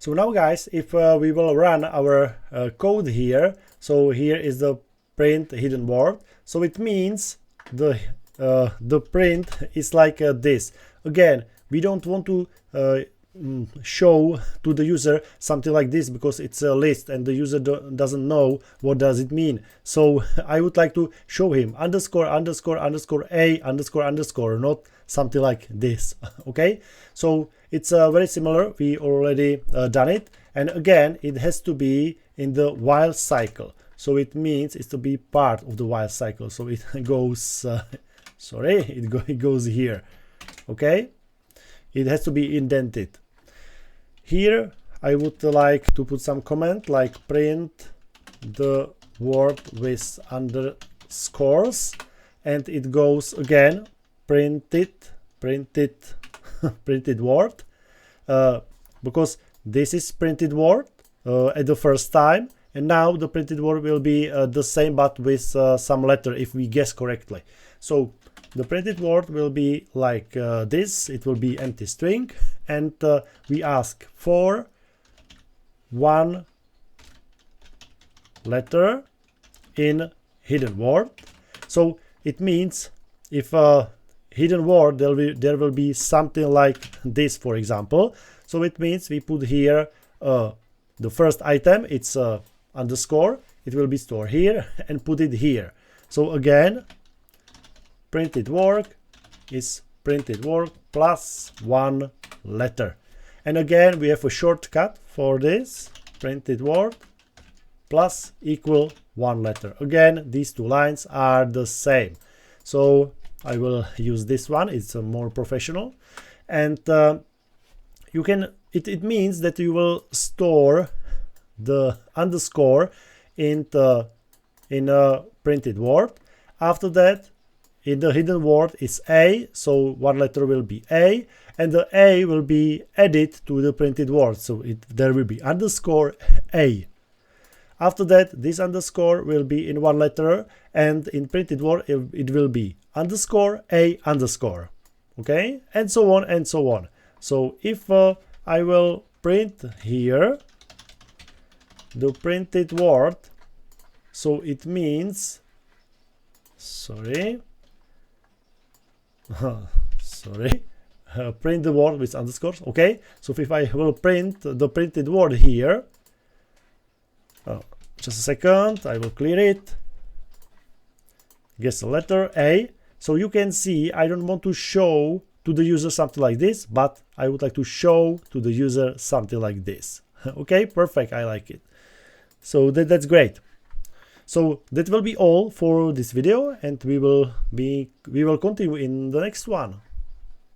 So now guys, if we will run our code here, so here is the print hidden word, so it means the print is like this. Again, we don't want to show to the user something like this because it's a list and the user doesn't know what does it mean. So I would like to show him underscore underscore underscore a underscore underscore, not something like this. Okay, so it's very similar. We already done it, and again it has to be in the while cycle, so it means it's to be part of the while cycle. So it goes it goes here. Okay, it has to be indented. Here I would like to put some comment like print the word with underscores, and it goes again printed printed word, because this is printed word at the first time, and now the printed word will be the same but with some letter if we guess correctly. So the printed word will be like this. It will be empty string, and we ask for one letter in hidden word. So it means if a hidden word, there will be something like this, for example. So it means we put here the first item, it's underscore, it will be stored here, and put it here. So again, printed word is printed word plus one letter. And again, we have a shortcut for this, printed word plus equal one letter. Again, these two lines are the same. So I will use this one, it's more professional. And you can, it means that you will store the underscore in a printed word. After that, in the hidden word is a, so one letter will be a, and the a will be added to the printed word, so there will be underscore a. After that, this underscore will be in one letter, and in printed word it will be underscore a underscore. Okay, and so on and so on. So if I will print here the printed word, so it means, print the word with underscores. Okay, so if I will print the printed word here, just a second, I will clear it, guess the letter A. So you can see I don't want to show to the user something like this, but I would like to show to the user something like this. Okay, perfect, I like it. So that's great. So that will be all for this video, and we will continue in the next one.